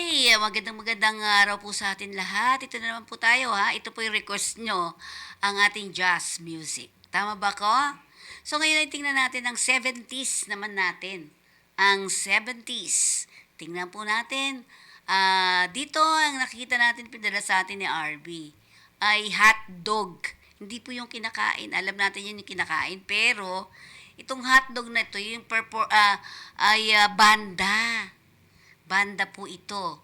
Okay, magandang araw po sa atin lahat. Ito na naman po tayo ha. Ito po yung request nyo, ang ating jazz music. Tama ba ko? So ngayon ay tingnan natin ang 70s naman natin. Ang 70s. Tingnan po natin. Dito ang nakikita natin pinadala sa atin ni RB ay hot dog. Hindi po yung kinakain. Alam natin yun yung kinakain. Pero itong hotdog na ito, yung banda. Banda po ito.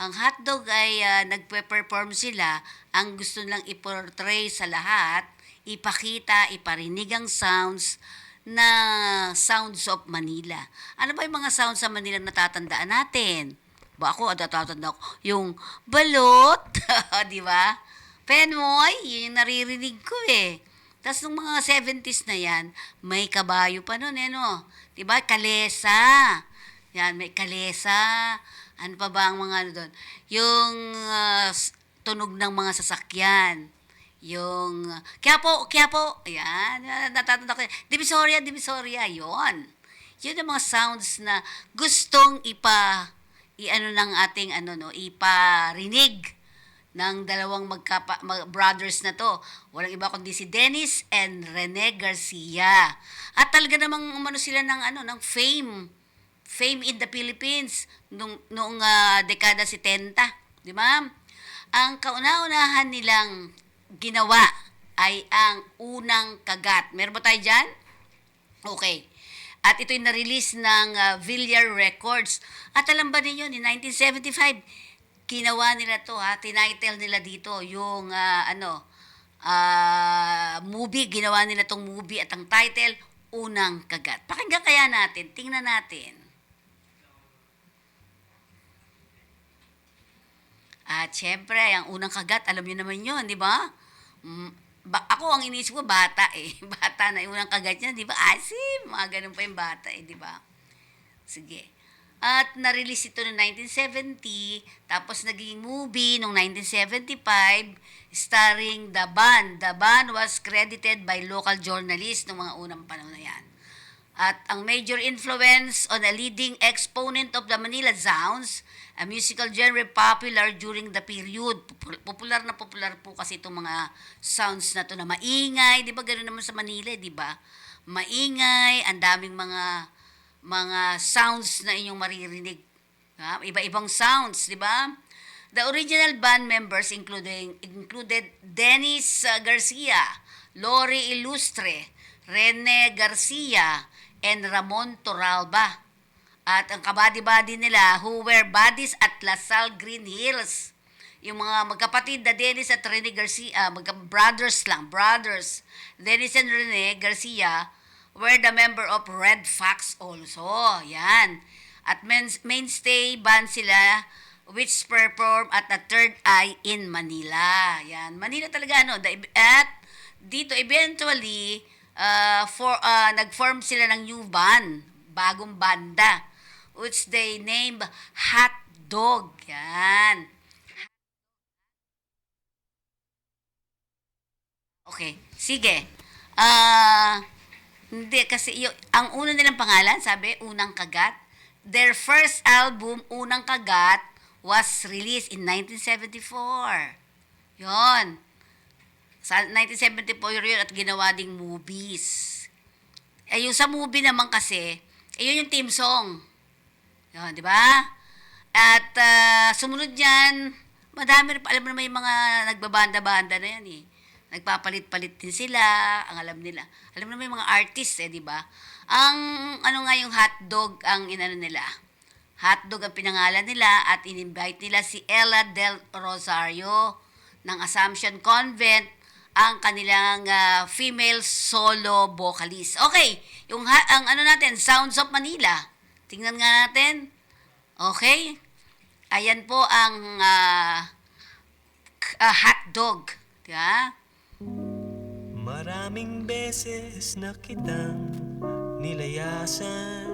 Ang hotdog ay nagpe-perform sila. Ang gusto nilang i-portray sa lahat, ipakita, iparinig ang sounds na sounds of Manila. Ano ba yung mga sounds sa Manila na natatandaan natin? Ba ako, natatanda ko, yung balot, di ba? Penmoy, yun yung naririnig ko eh. Tapos nung mga 70s na yan, may kabayo pa nun eh, no? Diba? Kalesa. Yan, may kalesa. Ano pa ba ang mga ano doon? Yung tunog ng mga sasakyan. Yung, kaya po, yan, natatanda ko. Divisoria, Divisoria, yon. Yun ang mga sounds na gustong i-ano ng ating, iparinig ng dalawang brothers na to. Walang iba kundi si Dennis and Rene Garcia. At talaga namang umano sila ng fame. Fame in the Philippines noong dekada 70, di ba? Ang kauna-unahan nilang ginawa ay ang Unang Kagat. Meron ba tayo dyan? Okay. At ito'y na-release ng Villar Records. At alam ba ninyo, in 1975, ginawa nila to ha, tinitle nila dito yung movie, ginawa nila tong movie at ang title, Unang Kagat. Pakinggan kaya natin, tingnan natin. At syempre, ang Unang Kagat, alam niyo naman yun, di ba? Ako, ang iniisip ko, bata eh. Bata na yung Unang Kagat niya, di ba? Asim, mga ganun pa yung bata eh, di ba? Sige. At na-release ito noong 1970, tapos naging movie noong 1975, starring The Band. The Band was credited by local journalists noong mga unang panahon na yan. At ang major influence on a leading exponent of the Manila sounds, a musical genre popular during the period. Popular na popular po kasi itong mga sounds na to na maingay. Di ba ganoon naman sa Manila, di ba? Maingay, ang daming mga sounds na inyong maririnig. Ha? Iba-ibang sounds, di ba? The original band members included Dennis Garcia, Lori Ilustre, Rene Garcia, and Ramon Torralba. At ang kabady-bady nila, who were buddies at Lasal Green Hills. Yung mga magkapatid na Dennis at Rene Garcia, brothers lang, brothers. Dennis and Rene Garcia were the member of Red Fox also. Yan. At mainstay band sila which perform at the Third Eye in Manila. Yan. Manila talaga, no? At dito, eventually, nag-form sila ng new band, bagong banda, which they named Hot Dog. Yan. Okay. Sige. Hindi, kasi ang una nilang pangalan, sabi, Unang Kagat. Their first album, Unang Kagat, was released in 1974. Yon. Sa 1974 yun at ginawa ding movies. Yung sa movie naman kasi, yun yung theme song. Yun, di ba? At sumunod yan, madami rin, alam mo naman yung mga nagbabanda-banda na yan eh. Nagpapalit-palit din sila, ang alam nila. Alam mo naman yung mga artists eh, di ba? Ang, nga yung hotdog ang inano nila. Hotdog ang pinangalan nila at in-invite nila si Ella Del Rosario ng Assumption Convent, ang kanilang female solo vocalist. Okay, ang natin, Sounds of Manila. Tingnan nga natin. Okay? Ayan po ang hotdog. Diba? Maraming beses na kitang nilayasan,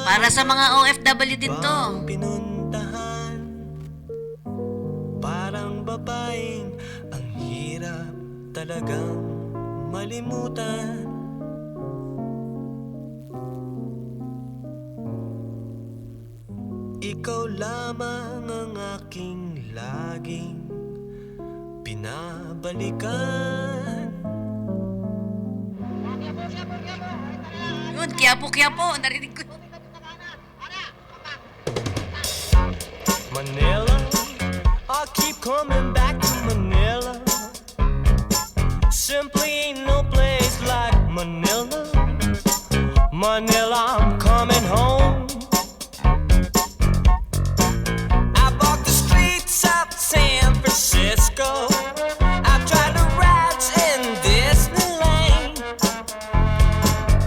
Para sa mga OFW din to. pinuntahan. Parang babaeng ang hirap talagang malimutan. ikaw lamang ang aking laging pinabalikan. Yun, Quiapo, narinig ko. Manila, I keep coming back to Manila. Simply ain't no place like Manila. Manila, I'm coming home. I walk the streets of San Francisco. I've tried the rides in Disneyland.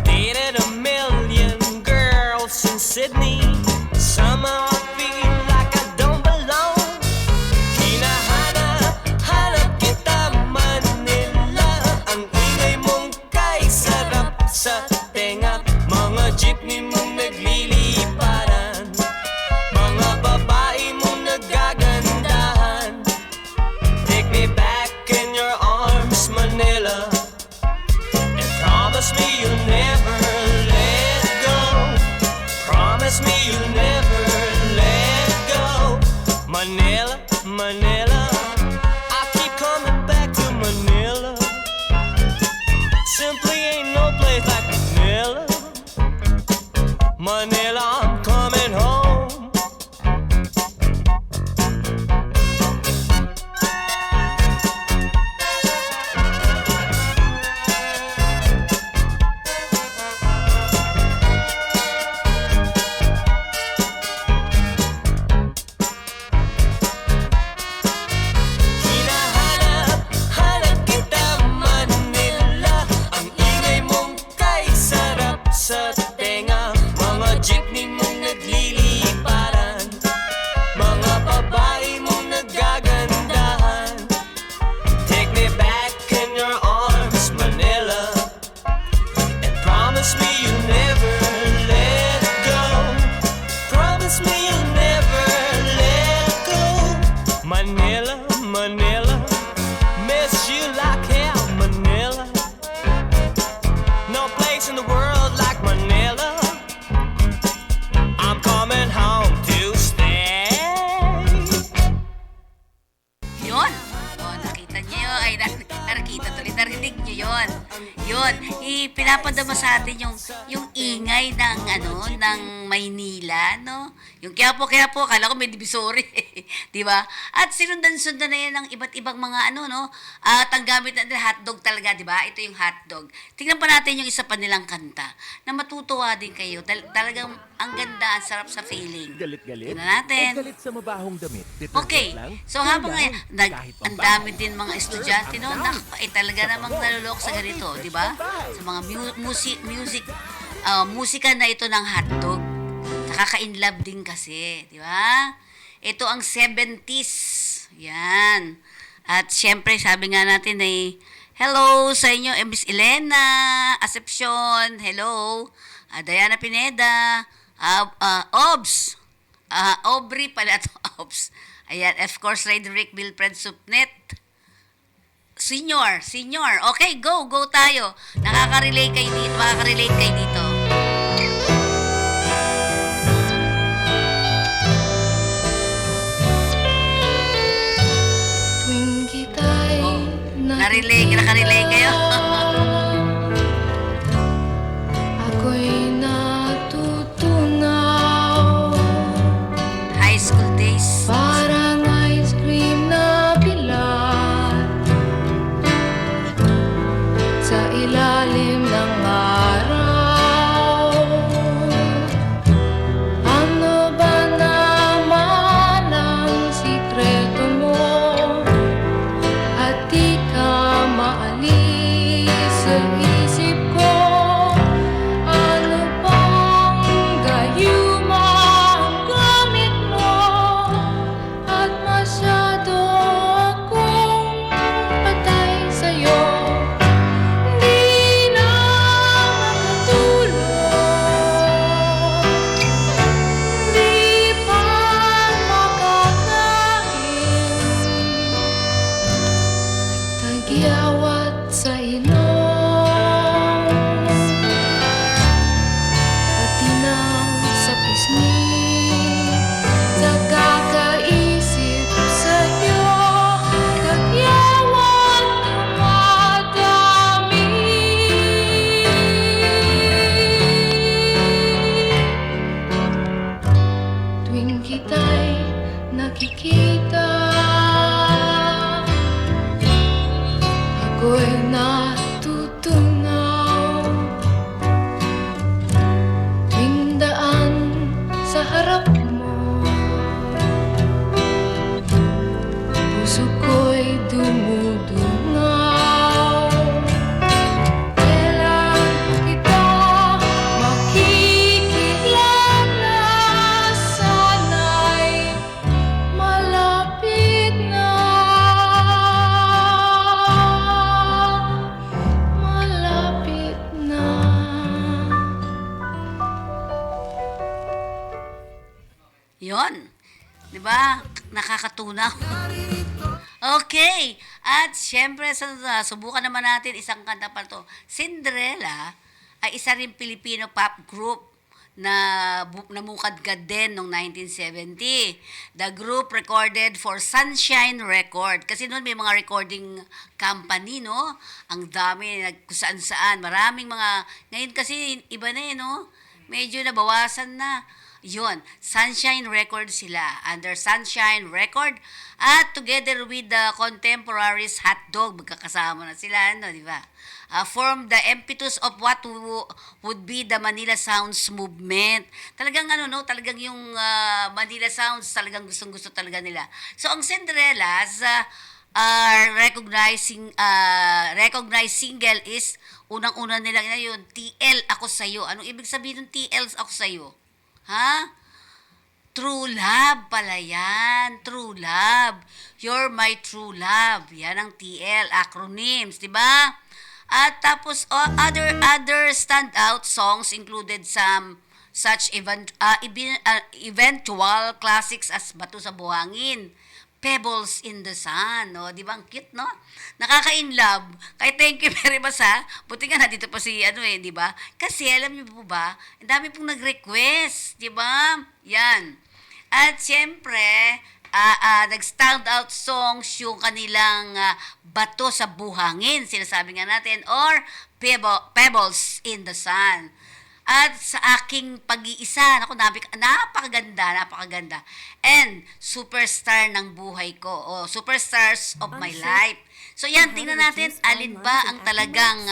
Dated a million girls in Sydney. Somehow I feel like I don't belong. Hinahanap kita Manila. Ang ingay mong kay sarap sa tenga. Mga jeepney mong nagliliparan. Mga babae mong nagagandahan. Take me back in your arms, Manila, and promise me you'll never let go. Promise me you'll never let go. Manila, Manila, I keep coming back to Manila. Simply ain't no place like Manila. Manila, I'm coming home. Hanap kita Manila. Ang ingay mong kay sarap sa tenga. Mga jeepney mong nagliliparan. Mga babae mong nagagandahan. Take me back in your arms, Manila, and promise me you'll never let go. Promise me you'll never let go. Manila, Manila, miss you like hell, Manila. No place in the world like Manila. I'm coming home to stay. Yun. O, nakita niyo yun. Ay, nakita tuloy. Narinig niyo yun. Yun. Pinapadama sa atin yung ingay ng, ng Maynila, no? Yung Quiapo, kala ko may divisory. Di ba? At sinundan-sundan na yan ng iba't ibang mga, no? At ang gamit natin, hotdog talaga, di ba? Ito yung hotdog. Tingnan pa natin yung isa pa nilang kanta na matutuwa din kayo. Talagang ang ganda, ang sarap sa feeling. Galit-galit? Tingnan natin. O galit sa mabahong damit? Okay, so habang ngayon, ang dami din mga estudyante, no? Talaga namang nalulok sa ganito, di ba? Sa mga musika na ito ng hotdog. Nakaka-inlove din kasi, di ba? Ito ang 70s. Yan. At syempre, sabi nga natin ay, hello sa inyo, Miss Elena Acepcion, hello. Diana Pineda, Obs, Aubrey pala ito, Obs. Ayan, of course, Frederick Wilfred Supnet. Senior. Okay, go tayo. Makaka-relate kayo dito. Tuwing kita'y Nakarelate kayo. ako'y natutunaw, High school days. parang ice cream na bilad sa ilalim ng araw. tuwing kita'y nakikita, ako'y natutunaw. Tuwing daan sa harap mo, puso ko'y dumudungaw. Kailan kita makikilala, sana'y malapit na, malapit na. Yon. Di ba? Nakakatunaw. Okay. At syempre, subukan naman natin isang kanta pa to. Cinderella ay isa rin Filipino pop group na namukadkad din noong 1970. The group recorded for Sunshine Record. Kasi noon may mga recording company, no? Ang dami, kung saan-saan. Maraming mga... Ngayon kasi, iba na no? Medyo nabawasan na. Yun, Sunshine Record sila. Under Sunshine Record. At together with the contemporaries Hotdog, magkakasama na sila, di ba? Form the impetus of what would be the Manila Sounds movement. Talagang talagang yung Manila Sounds, talagang gustong-gusto talaga nila. So, ang Cinderellas, recognized single is, unang-una nila yun, TL Ako Sa'yo. Anong ibig sabihin ng TL Ako Sa'yo? Ha? True love pala yan. True love. You're my true love. Yan ang TL, acronyms, di ba? At tapos, other standout songs included some such eventual classics as Bato sa Buhangin, Pebbles in the Sun, no? Di ba ang cute, no? Nakaka-inlove. Kaya thank you very much, ha? Buti nga nandito pa si, di ba? Kasi alam niyo po ba, ang dami pong nag-request, di ba? Yan. At siyempre, nag-stand out songs yung kanilang Bato sa Buhangin, sinasabi nga natin, or Pebbles in the Sun. At sa aking pag-iisa, napakaganda. And superstar ng buhay ko, o superstars of my life. So yan, tingnan natin, alin ba ang talagang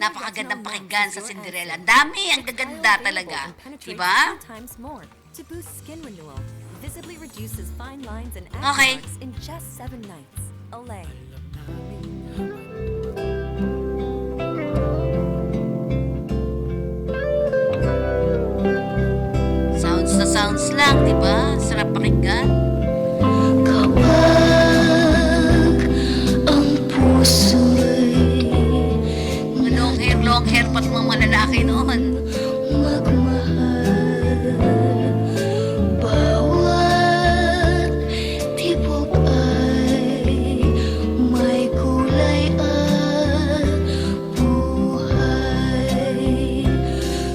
napakagandang pakinggan sa Cinderella. Ang dami, ang gaganda talaga. Diba? To boost skin renewal, visibly reduces fine lines and Okay. acne marks in just 7 nights. Olay. Sounds na sounds lang, di ba? Sarap pakinggan. Kapag ang puso'y Long hair pat mga malalaki noon. magmahal, bawat tibok ay may kulay at buhay.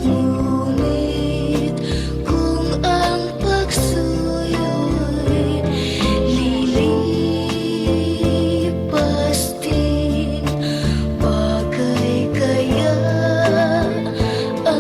Ngunit kung ang pagsuyo'y lilipas din, bagay kaya ang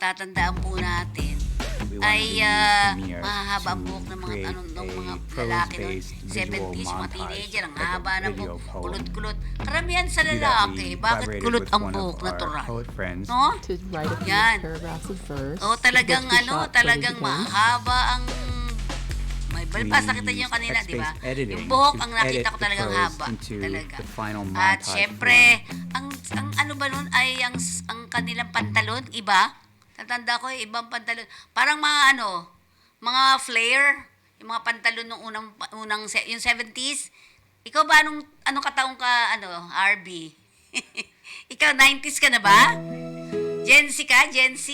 matatandaan po natin We wanted ay to use the premiere mahahaba ang to buhok ng mga create ng mga a lalaki noon. prose-based visual 70s, mga montage, teenager, ang like a haba ng video buhok, poem. kulot-kulot. Karamihan sa To do that, lalaki, we bakit collaborated kulot with ang one buhok of our natural? poet friends. No? To write a few Yan. paragraphs of verse. Oh, talagang before ano, shot for talagang the game. mahaba ang may balbas nakita niyo used kanina, di ba? text-based editing Yung buhok to ang nakita edit ko the talagang prose haba. into Talaga. the final At montage syempre, form. ang ano ba nun ay ang kanilang pantalon, iba? Tatanda ko, ibang pantalon. Parang mga ano, mga flare, yung mga pantalon nung yung 70s. Ikaw ba anong kataong ka, RB? Ikaw, 90s ka na ba? Gen Z ka? Gen Z?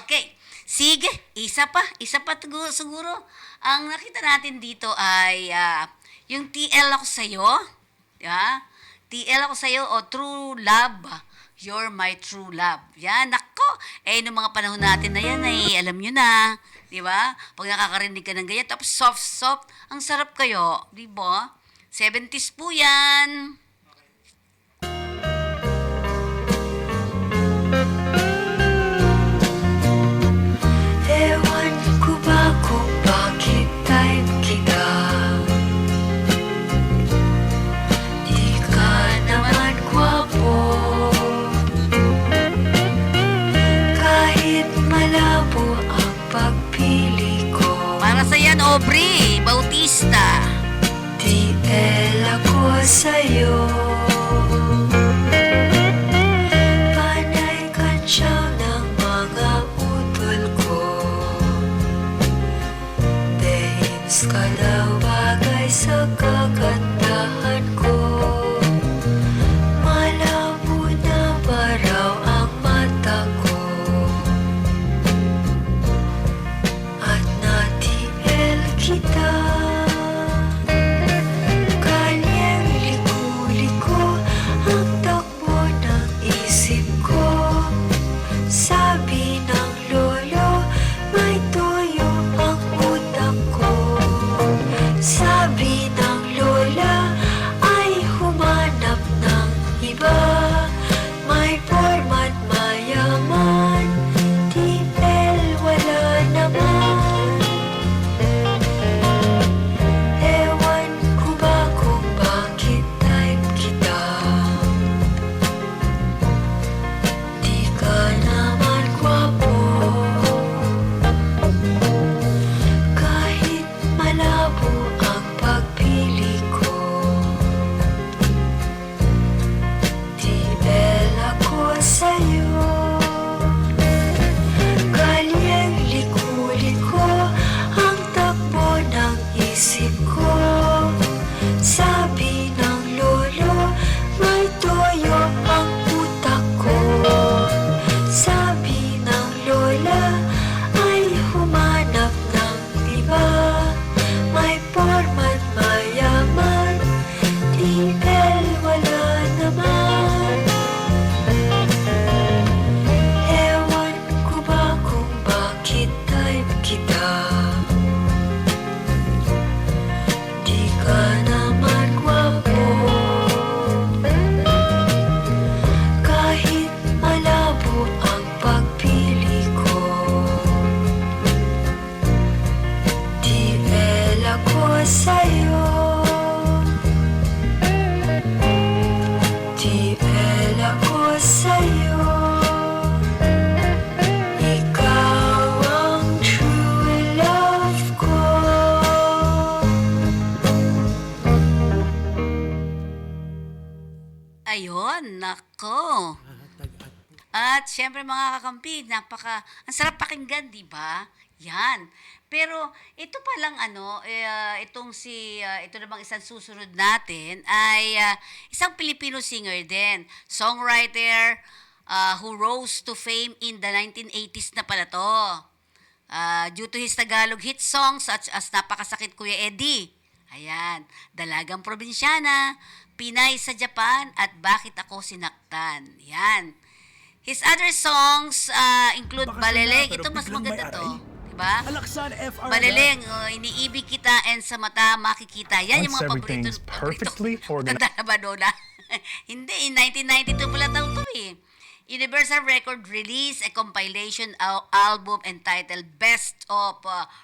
Okay. Sige, isa pa siguro. Ang nakita natin dito ay yung TL ako sa'yo. Yeah? TL ako sa'yo o True Love. You're my true love. Yan, nako. Nung mga panahon natin na yan, alam nyo na. Di ba? Pag nakakarinig ka ng ganyan, tapos soft, ang sarap kayo. Di ba? 70s po yan. Ewan ko ba kung bakit type kita? Di ka naman gwapo. Kahit malabo ang pagpili ko, Para sa yan, Aubrey Bautista. TL ako sa'yo. Panay kantsaw ng mga utol ko. Dahins ka daw bagay sa kagandahan ko. Malabo na ba raw ang mata ko? At na-TL kita. Kanyang liko-liko ang takbo ng isip ko. Sabi ng lolo, may tuyo ang utak ko. Sabi ng lola, ay humanap ng iba. May format mayaman, TL wala naman. Ewan ko ba kung bakit type kita? Di ka naman gwapo. Kahit malabo ang pagpili ko, TL ako sa'yo. Kalyeng liko-liko ang takbo ng isip ko. Sabi ng lolo, may toyo ang utak ko. Sabi ng lola, ay humanap ng iba. May format mayaman, TL wala naman. Ewan ko ba kung bakit type kita? Di ka naman gwapo. Kahit malabo ang pagpili ko, TL ako sa'yo. TL ako sa'yo. Ikaw ang true love ko. Ayun, nako. At syempre mga kakampi, ang sarap pakinggan, di ba? Yan. Pero ito pa lang ito namang isang susunod natin ay isang Filipino singer din, songwriter who rose to fame in the 1980s na pala to. Due to his Tagalog hit songs such as Napakasakit Kuya Eddie. Ayan, Dalagang Probinsyana, Pinay sa Japan, at Bakit Ako Sinaktan. Yan. His other songs include Baleleng. Ito mas maganda to. Diba? Alaksan FR. Baleleng, Iniibig Kita, and Sa Mata Makikita. Yan yung Once mga paborito. everything's perfectly organized. Tanda na ba, Lola? Hindi, 1992 pala taon to eh. Universal Record released a compilation album entitled Best of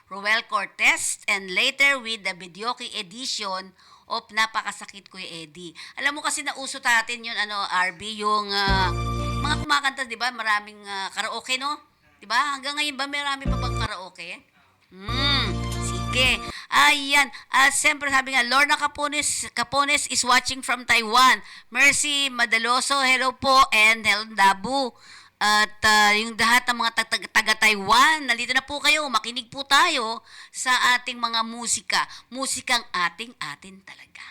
Roel Cortez and later with the videoke edition of Napakasakit Kuya Eddie. Alam mo kasi nauso natin yun, RB, yung mga kumakanta, di ba? Maraming karaoke, no? Di ba? Hanggang ngayon ba marami pa bang karaoke? Sige. Ayan. Siyempre sabi nga, Lorna Capones is watching from Taiwan. Mercy Madaloso, hello po. And Helen Dabu. At yung lahat ng mga taga-Taiwan, nalito na po kayo. Makinig po tayo sa ating mga musika. Musikang ating-atin talaga.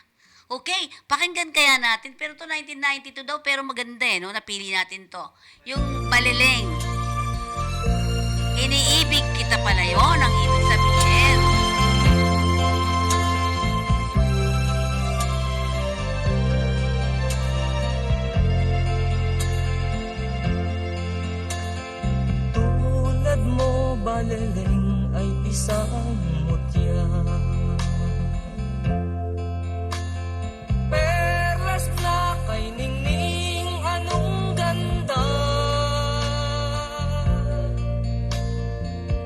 Okay, pakinggan kaya natin. Pero to 1992 daw, pero maganda no? Napili natin to. Yung Baleleng. Iniibig kita pala yun, ang ibig sabihin. Tulad mo, baleleng ay isang mutya. Perlas na kay ningning, anong ganda.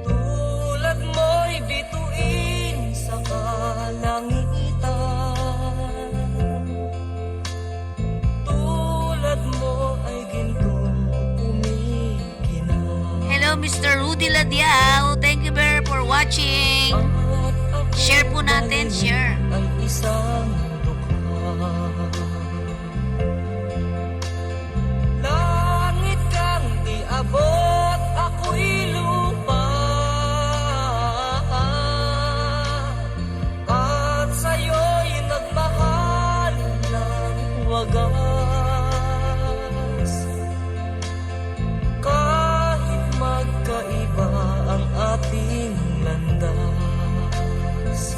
Tulad mo'y bituin sa kalangitan. Tulad mo ay gintong kumikinang. Hello, Mr. Rudy Ladiao. Thank you very for watching. Share po natin, share. Ay isang dukha. Langit kang di abot, ako'y lupa. At sa'yo'y nagmahal ng wagas. Kahit magkaiba ang ating landas.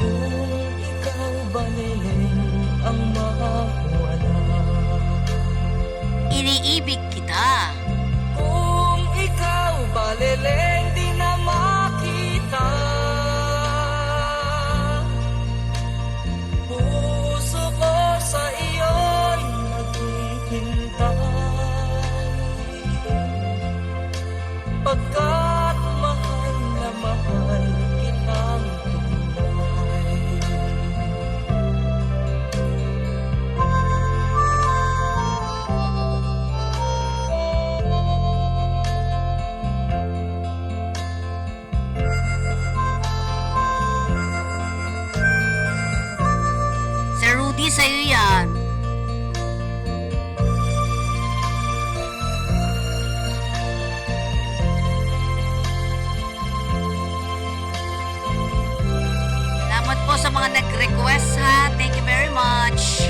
Kung ikaw baleleng ang mawala. Iniibig kita. Kung ikaw baleleng di na makita. Puso ko sa iyo'y naghihintay. Pagkat mahal na mahal kitang tunay. Sir Rudy, sa'yo yan. Salamat po sa mga nag-request ha. Thank you very much.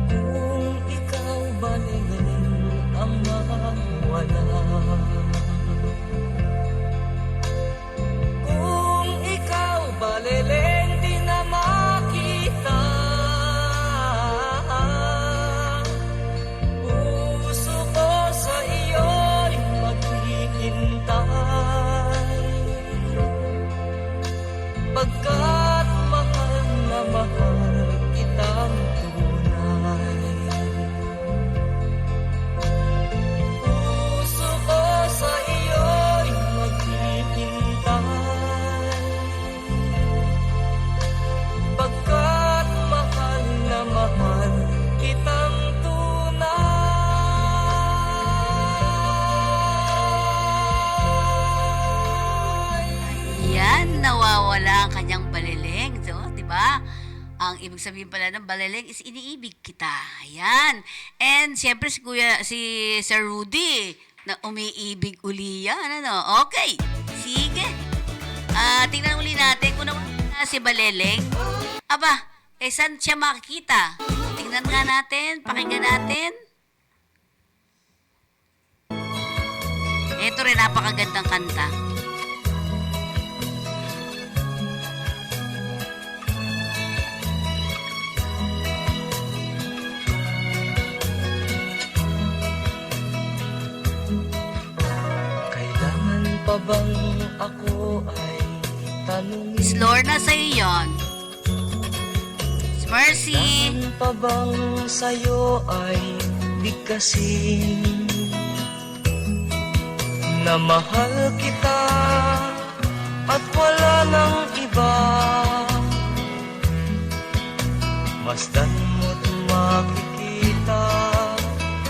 Kung ikaw baleleng ang mawala. Kung ikaw baleleng di na makita. Puso ko sa iyo'y maghihintay. Pagkat mahal na mahal kitang tunay. Puso ko sa iyo'y maghihintay. Pagkat mahal na mahal kitang tunay. Yan, nawawala ang kanyang baleleng. So, di ba? Ang ibig sabihin pala ng baleleng is iniibig kita. Yan. And siyempre si Sir Rudy na umiibig uli yan. Ano? Okay. Sige. Tingnan uli natin kung naman si baleleng. Aba, saan siya makikita? Tingnan nga natin. Pakinggan natin. Ito rin, napakagandang kanta. Kailangan pa bang ako ay tanungin? Miss Lorna, sa'yo yun. Mercy. Kailan pa bang sa'yo ay bigkasin na mahal kita at wala nang iba? Masdan mo't makikita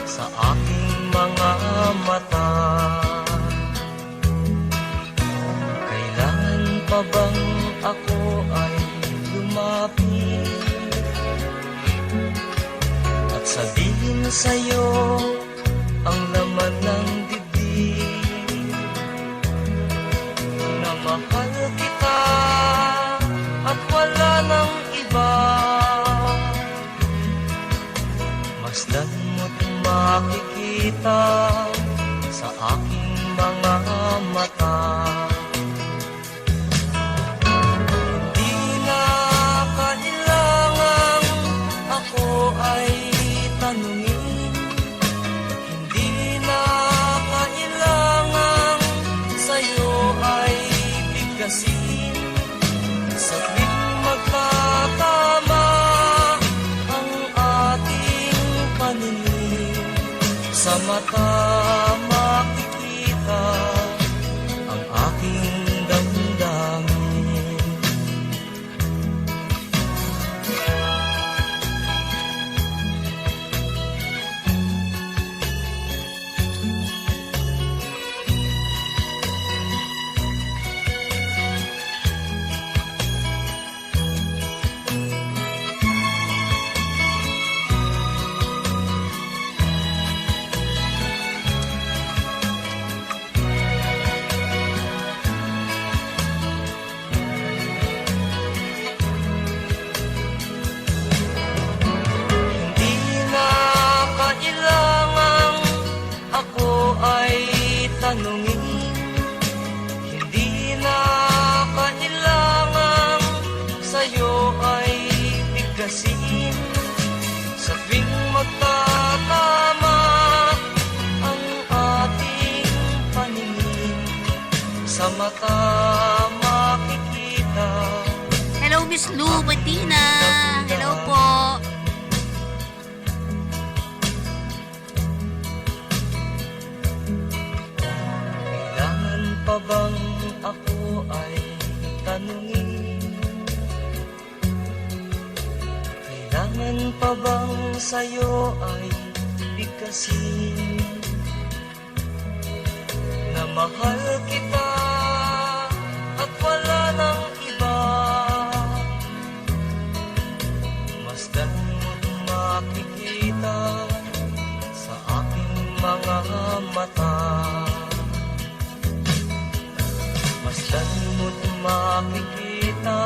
sa aking mga mata. Kailangan pa bang ako ay lumapit at sabihin sa'yo ang laman ng dibdib na mahal kita at wala nang iba? Masdan mo't makikita sa aking mga mata. Hindi na kailangang ako ay tanungin, hindi na kailangang sa'yo ay bigkasin. Sa tuwing magkatama ang ating paningin, sa mata makikita ang aking damdamin. Hindi na kailangang ako ay tanungin, hindi na kailangang sa'yo ay bigkasin. Sa tuwing magtatama ang ating paningin, sa mata makikita. Hello, Miss Lou Medina. Hello po. Kailangan pa bang ako ay tanungin? Kailangan pa bang sa'yo ay bigkasin na mahal kita at wala nang iba? Masdan mo't makikita sa aking mga mata. Masdan mo't makikita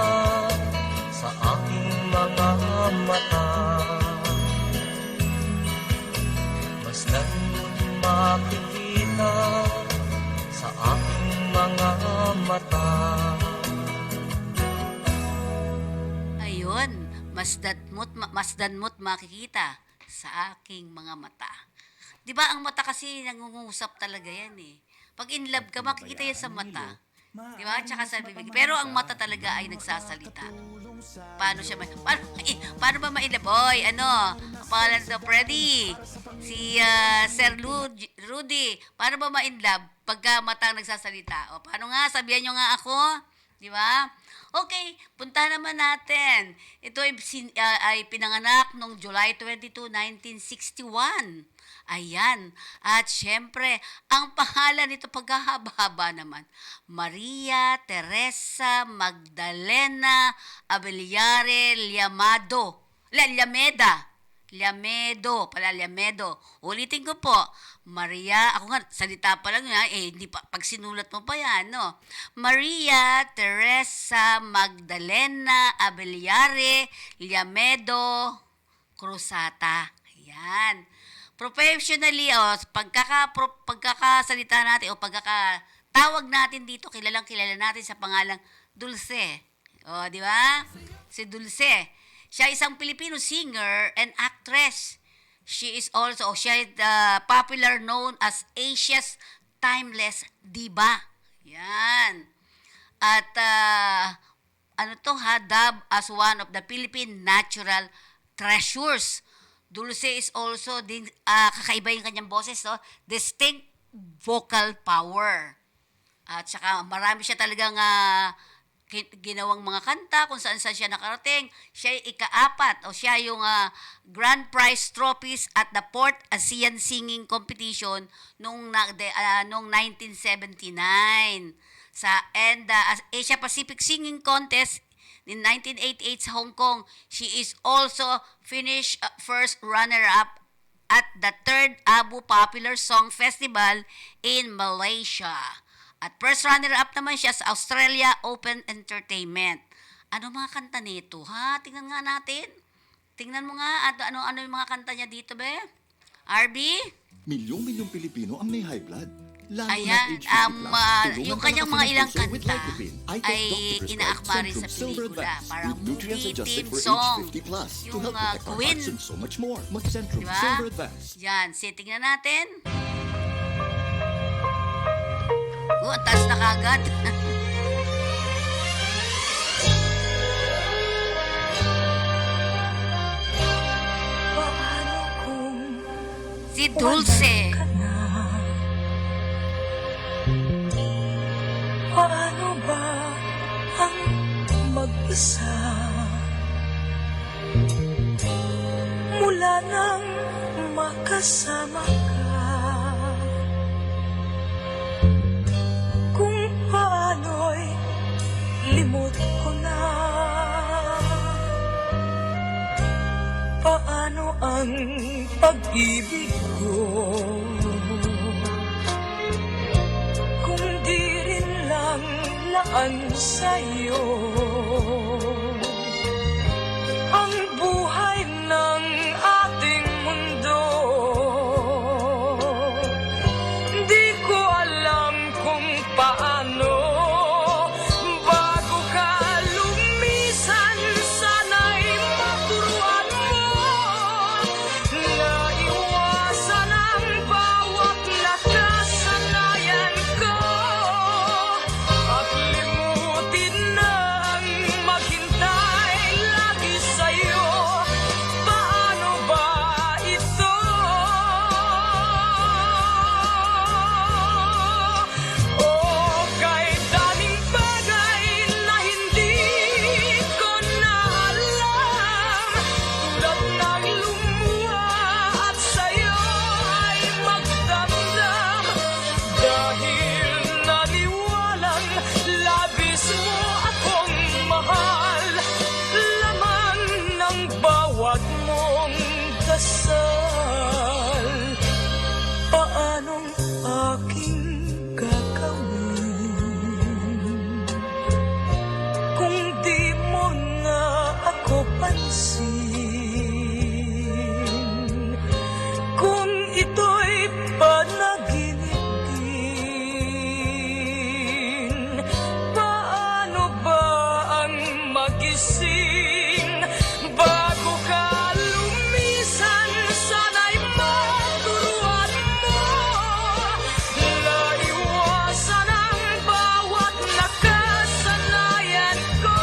sa aking mga mata. Masdan mo't makikita sa aking mga mata. Ayun, masdan mo't makikita sa aking mga mata. 'Di ba ang mata kasi nangungusap talaga yan eh. Pag in love ka, makikita yan sa mata. 'Di ba? Tsaka sa bibig. Pero ang mata talaga ay nagsasalita. Paano siya paano ba ma-inlove? Oy, ano? Ang pangalan sa Freddy. Si Sir Rudy. Paano ba ma-inlove pagka mata ang nagsasalita? O paano nga? Sabihan nyo nga ako. Di ba? Okay, puntahan naman natin. Ito ay pinanganak noong July 22, 1961. Ayan. At syempre, ang pangalan nito paghahaba-haba naman. Maria Teresa Magdalena Abellare Llamedo. Ulitin ko po. Maria, ako nga, salita pa lang nga, hindi pa, pag sinulat mo pa yan, no? Maria Teresa Magdalena Abellare Llamedo Cruzata. Ayan. Professionally, pagkakasalita natin o pagkakatawag natin dito, kilala natin sa pangalang Dulce. O, di ba? Si Dulce. Siya isang Filipino singer and actress. She is popular known as Asia's timeless diva. Yan. At dubbed as one of the Philippine natural treasures. Dulce is also kakaiba yung kanyang boses, no? Distinct vocal power. At saka marami siya talagang ginawang mga kanta kung saan siya nakarating. Siya yung ika-4 o siya yung grand prize trophies at the 4th ASEAN Singing Competition noong 1979 and Asia Pacific Singing Contest in 1988 sa Hong Kong. She is also finished first runner-up at the 3rd Abu Popular Song Festival in Malaysia. At first runner-up naman siya sa Australia Open Entertainment. Ano mga kanta nito, ha? Tingnan nga natin. Tingnan mo nga at ano yung mga kanta niya dito, be? RB? Milyong-milyong Pilipino ang may high blood. Lalo Ayan, na age 50 plus. Tulungan yung ka kanyang na mga ilang puso with kanta Lycopene. I take ay doctor prescribed inaakma rin sa Centrum Silver pelikula. Advance Parang with nutrients movie, adjusted theme for song. age 50 plus to Yung help protect our Queen. hearts and so much more. Mag-Centrum Diba? Silver Advance. Yan, tingnan natin. Ang taas na kagad. Paano kung Si Dulce. ka na? Paano ba ang mag-isa? Mula nang makasama ka, kung paano'y limot ko na. Paano ang pag-ibig ko kung di rin lang laan sa'yo ang buhay ng ating mundo? Di ko alam kung paano bago ka lumisan. Sana'y maturuan mo na iwasan ang bawat nakasanayan ko at limutin ang maghintay lagi sa'yo. Paano ba ito? O kahit daming bagay na hindi ko na alam, tulad ng lumuha at sa'yo ay magdamdam, dahil naniwalang labis mo akong mahal. Laman ng bawat mong dasal, paanong aking gagawin kung di mo na ako pansin? Kung ito'y panaginip din, paano ba ang magising bago ka lumisan? Sana'y maturuan mo na iwasan ang bawat nakasanayan ko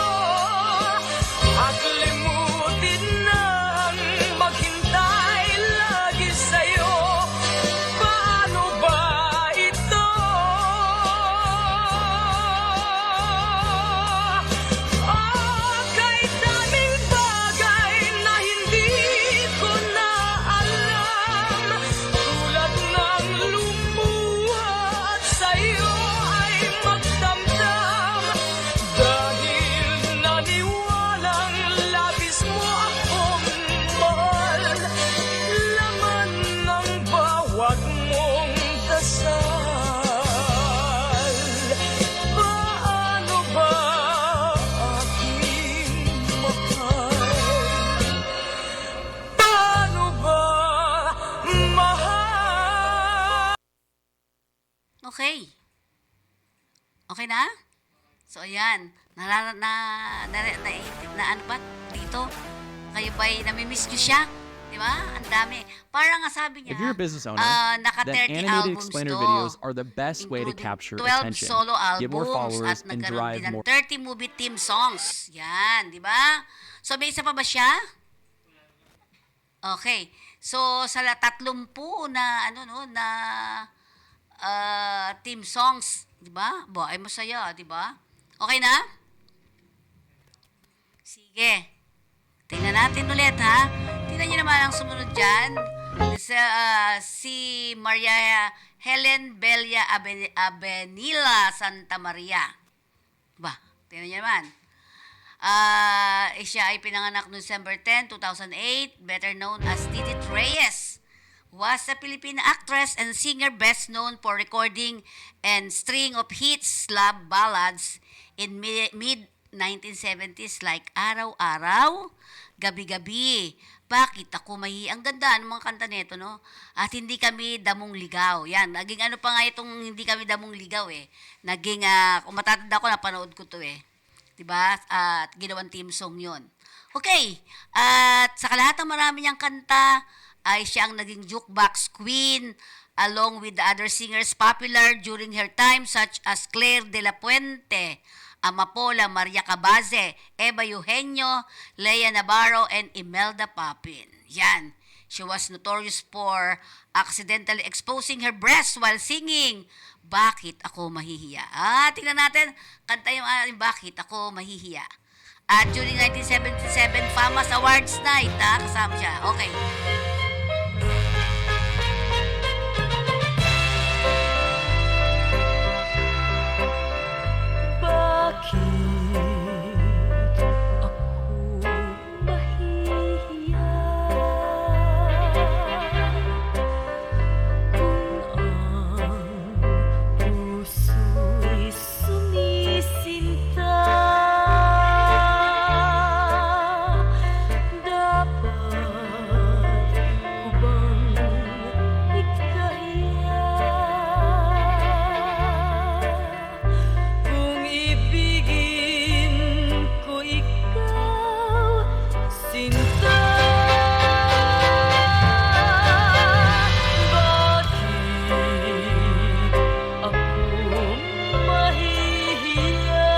at limutin ang maghintay lagi sa'yo. Paano ba ito? Kahit daming bagay na hindi ko na alam, tulad ng lumuha at sa'yo ay magdamdam, dahil naniwalang labis mo akong mahal. Laman ng bawat mong dasal, paano ba aking mahal? Paano ba mahal? Okay. Okay na? So, ayan. Na ano ba dito? Kayo ba'y namimiss nyo siya? Di ba? Ang dami. Parang nga sabi niya, If you're a business owner, naka then 30 animated albums explainer to, videos are the best way to including capture 12 attention, solo albums, get more followers, at and nagkaroon drive din ng more. 30 movie theme songs. Yan, di ba? So, may isa pa ba siya? Okay. So, sa 30 na, theme songs, di ba? Ay masaya, di ba? Okay na? Sige. Tingnan natin ulit, ha? Tingnan niyo naman ang sumunod dyan. Si Maria Helen Belia Abenila Santa Maria. Ba, tingnan niyo naman. Siya ay pinanganak noong December 10, 2008, better known as Didit Reyes. Was a Filipino actress and singer best known for recording and string of hits love ballads in mid-1970s like Araw-Araw, Gabi-Gabi, Bakit Ako Mahi. Ang ganda ng mga kanta nito, no? At Hindi Kami Damong Ligaw. Yan, naging ano pa nga itong Hindi Kami Damong Ligaw eh. Naging, kung matatanda ko, napanood ko to eh. Diba? At ginawang theme song yun. Okay, at sa lahat ng marami niyang kanta, ay siya ang naging jukebox queen along with the other singers popular during her time such as Claire de la Puente, Amapola, Maria Cabaze, Eva Eugenio, Lea Navarro, and Imelda Papin. Yan. She was notorious for accidentally exposing her breasts while singing Bakit Ako Mahihiya. Tingnan natin, kanta yung Bakit Ako Mahihiya. At during 1977 FAMAS Awards Night, kasama siya. Okay. Bakit ako mahihiya kung ang puso'y sumisinta? Dapat ko bang ikahiya? Kung ibigin ko ikaw, sinta, bakit ako mahihiya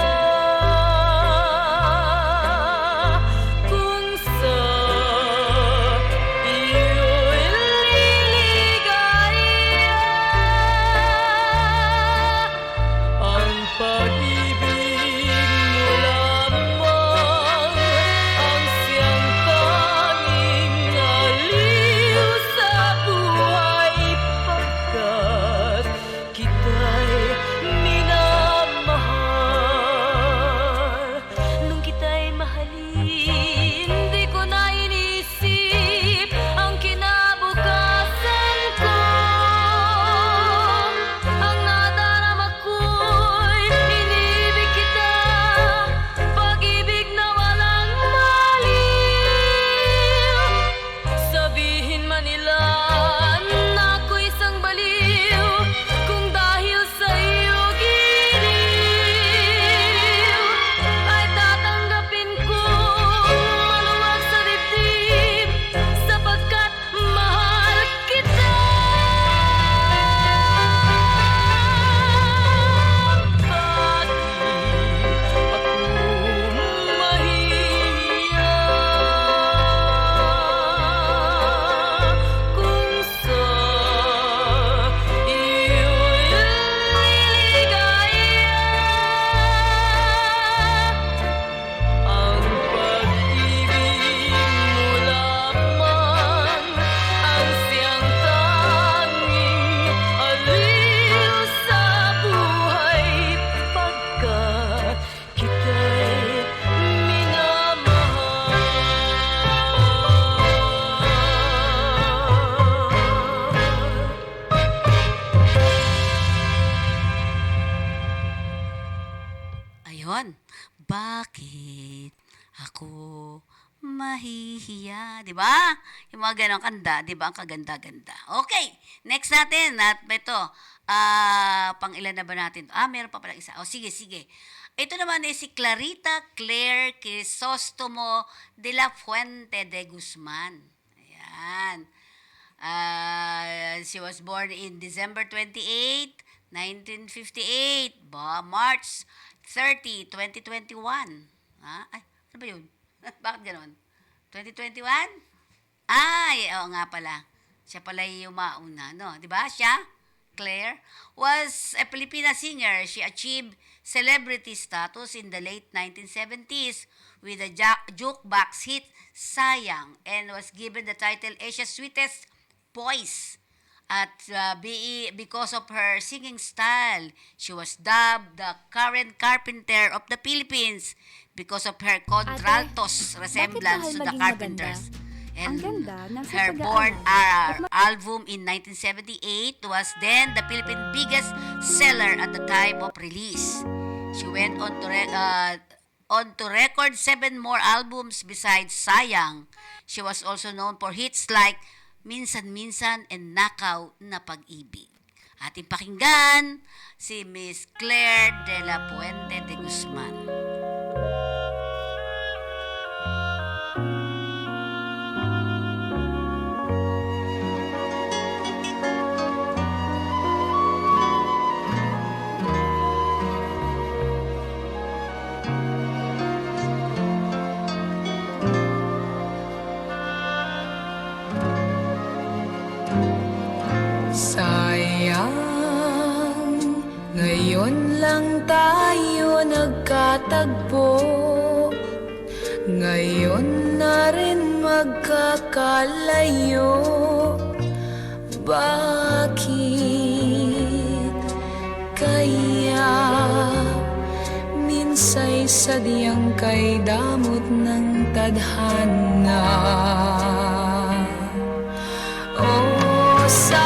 kung sa iyo'y liligaya? Ang pag-ibig mo lamang ang siyang tanging aliw sa buhay pagkat kita'y minamahal. Nung kita'y mahalin, di ko na inisip ang kinabukasan ko. Ang nadarama ko'y inibig kita, pag-ibig na walang maliw. Sabihin man nila na ako'y isang baliw, kung dahil sa iyo giliw, ay tatanggapin ko maluwag sa dibdib, sapagkat mahal kita. Ayun. Bakit ako mahihiya? Di ba? Yung mga ganong kanta, di ba? Ang kaganda-ganda. Okay. Next natin. At ito, pang ilan na ba natin? Meron pa pala isa. Sige, sige. Ito naman ay si Clarita Claire Crisostomo de la Fuente de Guzman. Ayan. Yan. She was born in December 28, 1958. March 30, 2021. Ay, ano ba yun? Bakit ganon? 2021? Ay, oo nga pala. Siya pala yung mauna, no? Di ba? Siya, Claire, was a Filipina singer. She achieved celebrity status in the late 1970s with the jukebox hit Sayang and was given the title Asia's Sweetest Voice. At because of her singing style, she was dubbed the Karen Carpenter of the Philippines because of her contraltos resemblance to bakit the dahil maging Carpenters. maganda? And Ang ganda, nasa her born pag-aaral. album in 1978 was then the Philippine biggest seller at the time of release. She went on to record 7 more albums besides Sayang. She was also known for hits like Minsan-Minsan and Nakaw na Pag-ibig. Ating pakinggan si Miss Claire de la Puente de Guzman. Sayang, ngayon lang tayo nagkatagpo. Ngayon na rin magkakalayo. Bakit kaya minsay sadyang kay damot ng tadhana? Oh, sayang,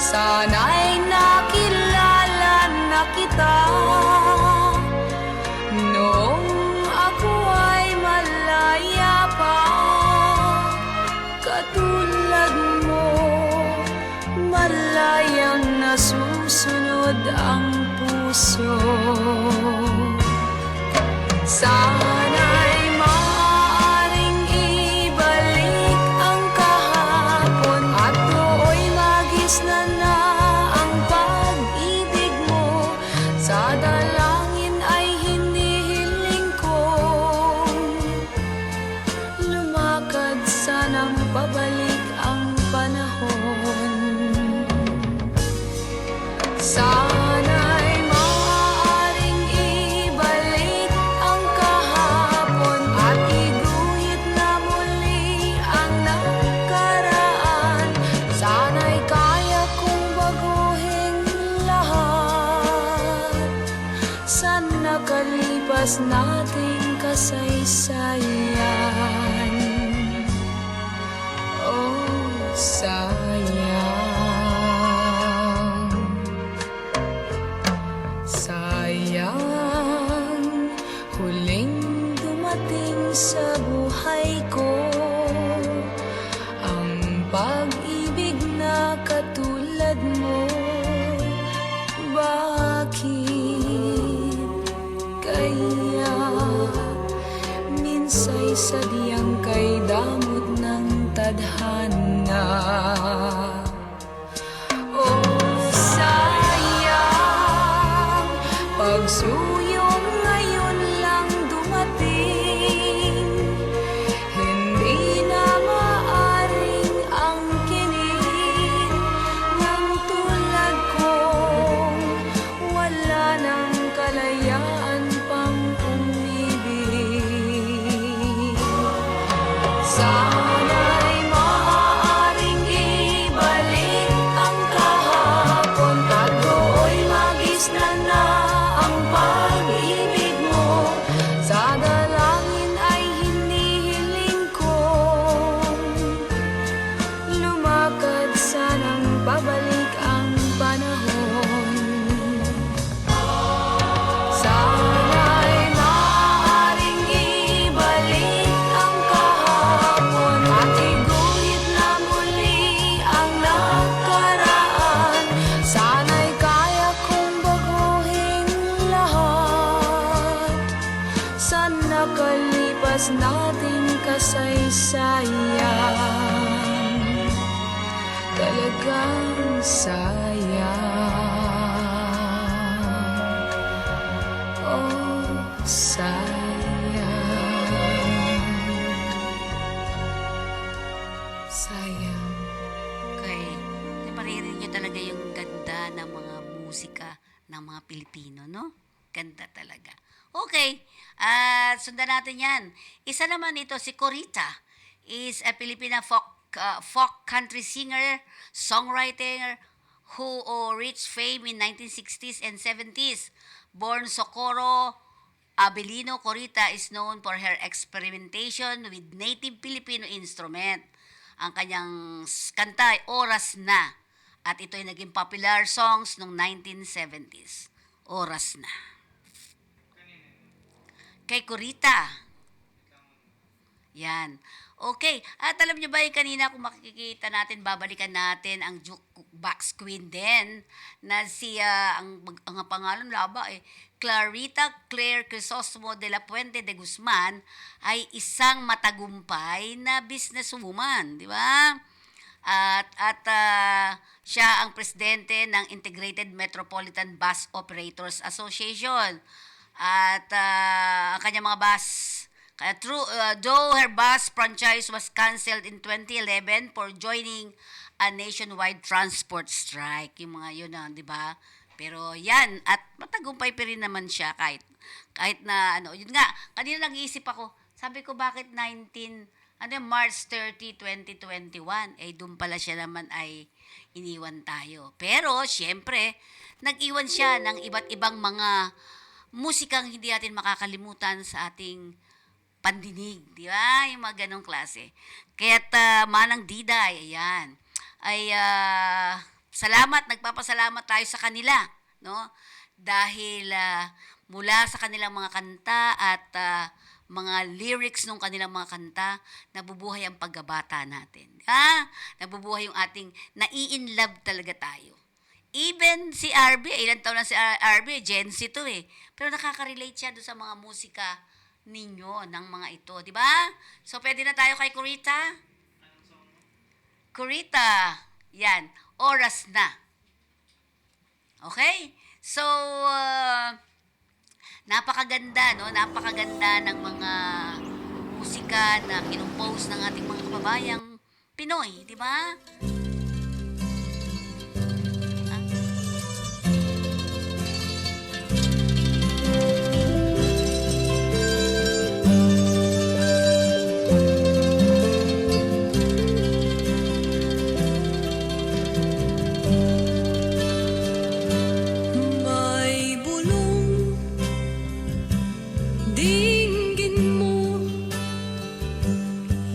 sana'y nakilala na kita noong ako ay malaya pa. Katulad mo, malayang nasusunod ang puso. Sana'y maaaring ibalik ang kahapon at nooy magisna na ang pag-ibig mo. Sa dalangin ay hinihiling kong lumakad sanang pabalik ang panahon. Sana'y maaaring ibalik ang kahapon at iguhit na muli ang nakaraan. Sana'y kaya kong baguhin lahat sa nakalipas nating kasaysayan. Oh, sayang. Sayang, huling dumating sa buhay ko ang pag-ibig na katulad mo. Bakit kaya minsay sadyang kay damot ng tadhana? Oh, sayang, pagsuyong ngayon lang dumating, hindi na maaring angkinin ng tulad kong wala ng kalayaan pang umibig. Sana'y maaaring ibalik ang kahapon at do'y magisna na ang pag-ibig mo. Sa dalangin ay hinihiling kong lumakad sanang pabalik ang panahon. Sana'y maaaring ibalik ang kahapon sa nakalipas nating kasaysayan. Talagang sayang. Oh, sayang. Sayang. Okay. Di maririnig nyo talaga yung ganda ng mga musika ng mga Pilipino, no? Ganda talaga. Okay. Sundan natin yan. Isa naman ito, si Corita, is a Filipina folk country singer, songwriter, who reached fame in 1960s and 70s. Born Socorro Abelino, Corita is known for her experimentation with native Filipino instrument. Ang kanyang kanta ay Oras Na. At ito ay naging popular songs noong 1970s. Oras Na. Kay Corita. Yan. Okay. At alam niyo ba yung kanina kung makikita natin, babalikan natin ang jukebox queen din na si, ang pangalan laba Clarita Claire Crisostomo de la Puente de Guzman ay isang matagumpay na businesswoman, di ba? At siya ang presidente ng Integrated Metropolitan Bus Operators Association. At ang kanyang mga bus, though her bus franchise was canceled in 2011 for joining a nationwide transport strike. Yung mga yun, di ba? Pero yan, at matagumpay pa rin naman siya kahit na yun nga, kanina nag-iisip ako, sabi ko bakit March 30, 2021, doon pala siya naman ay iniwan tayo. Pero, syempre, nag-iwan siya ng iba't ibang mga musikang hindi natin makakalimutan sa ating pandinig, di ba? Yung mga ganong klase. Kaya't Manang Diday, ayan, ay nagpapasalamat tayo sa kanila, no? Dahil mula sa kanilang mga kanta at mga lyrics ng kanilang mga kanta, nabubuhay ang paggabata natin. Nabubuhay yung ating nai-inlove talaga tayo. Even si RB, ilang taon na si RB, Gen Z to Pero nakaka-relate siya doon sa mga musika ninyo ng mga ito, di ba? So, pwede na tayo kay Corita? Corita, yan, Oras Na. Okay? So, napakaganda, no? Napakaganda ng mga musika na kinumpose ng ating mga kababayang Pinoy, di ba? May bulong dinggin mo,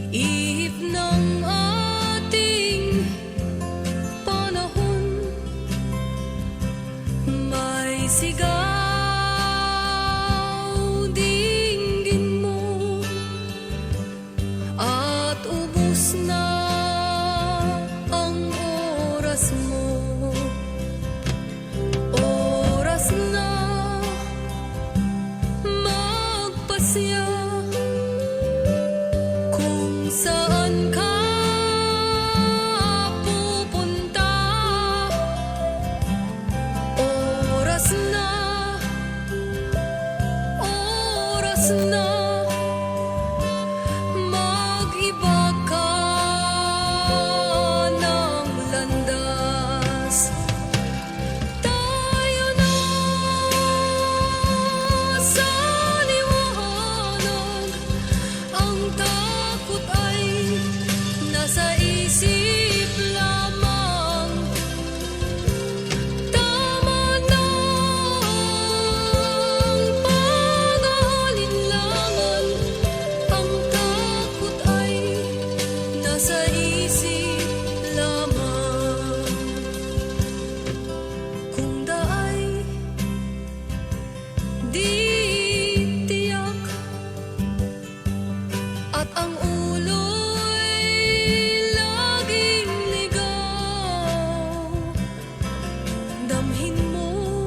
ihip ng ating panahon. May sigaw dinggin mo, at ubos na ang oras mo. Oras na magpasya kung saan ka pupunta. Oras na mag-iba ka ng landas. Tayo na sa liwanag, ang takot ay nasa isip lamang. Tama na ang pag-aalinlangan, ang takot ay nasa isip lamang. Kung daay di tiyak at ang ulo'y laging ligaw, damhin mo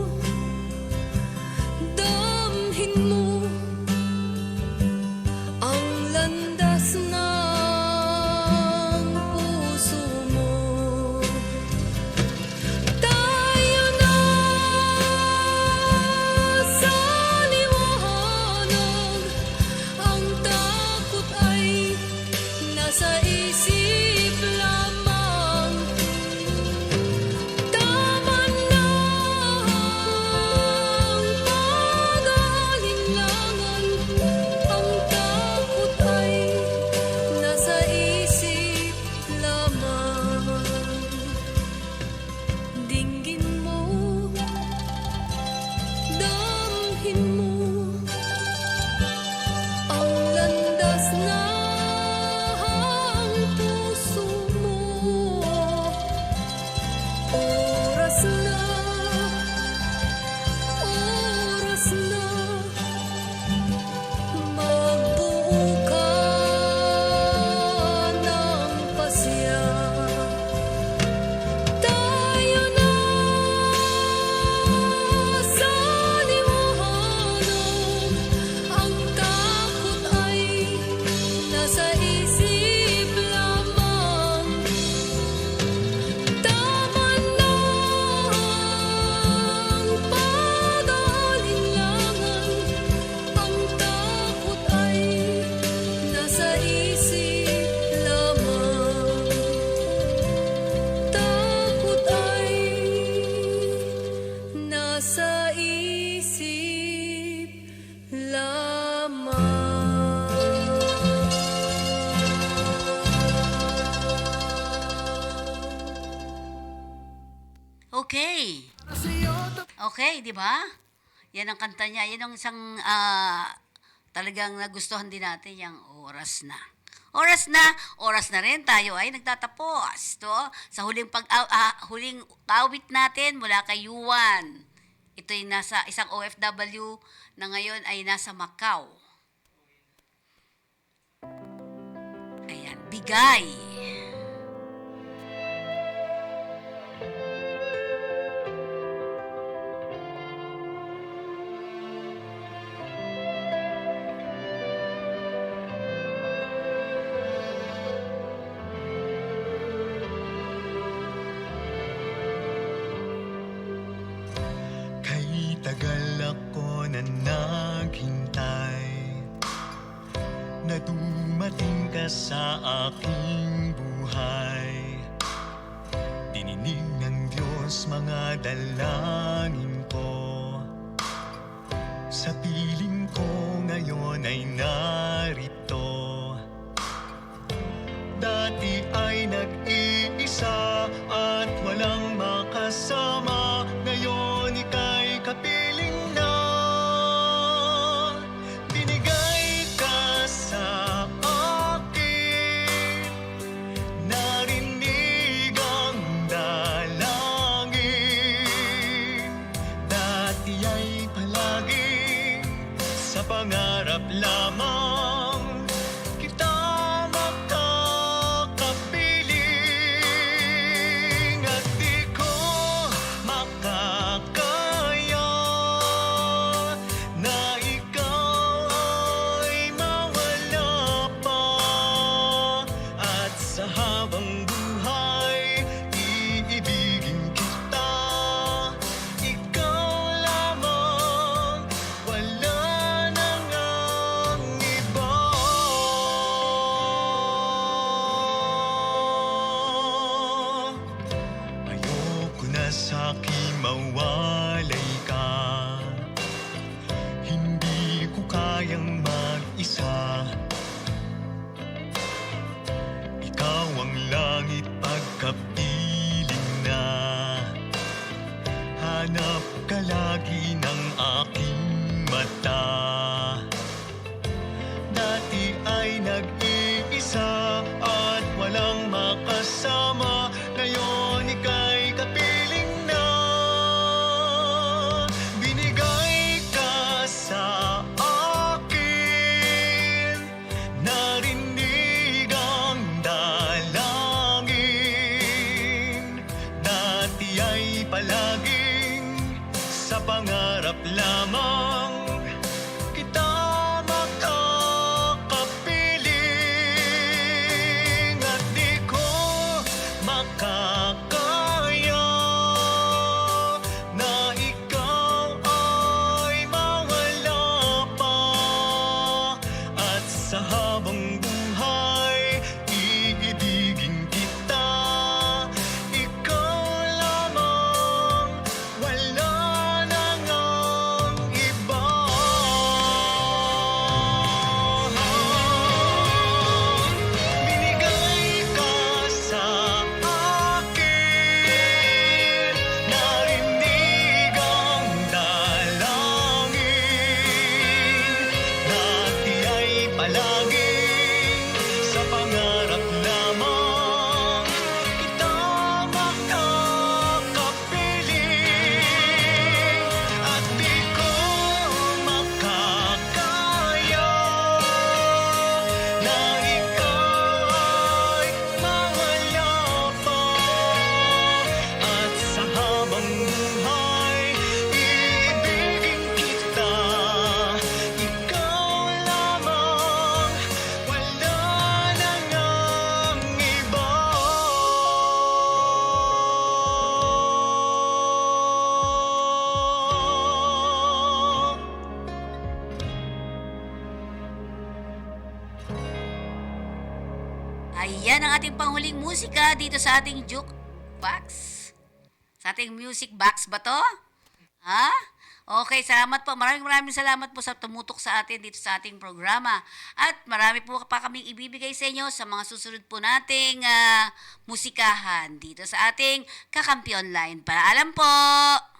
buo ka ng pasya. Tayo na sa liwanag, ang takot ay nasa isip lamang. Tama na ang pag-aalinlangan, ang takot ay nasa isip lamang. Takot ay nasa isip lamang. Okay. Okay, di ba? Yan ang kanta niya. Yan ang isang talagang nagustuhan din natin, yung oras na. Oras na rin tayo ay nagtatapos. To, sa huling huling awit natin mula kay Yuan. Ito ay nasa isang OFW na ngayon ay nasa Macau. Ayan, bigay. Kay tagal ako na naghintay na dumating ka sa aking buhay. Dininig ng Diyos mga dalangin ko. Sa piling ko ngayon ay narito. Dati ay nag-iisa at walang makasama. Ngayon ika'y kapiling na. Binigay ka sa akin. Narinig ang dalangin. Dati ay palagi sa pangarap lamang. Ayan ang ating panghuling musika dito sa ating jukebox. Sa ating music box ba to? Ha? Okay, salamat po. Maraming salamat po sa tumutok sa atin dito sa ating programa. At marami po pa kaming ibibigay sa inyo sa mga susunod po nating musikahan dito sa ating Kakampiyon Line. Paalam po!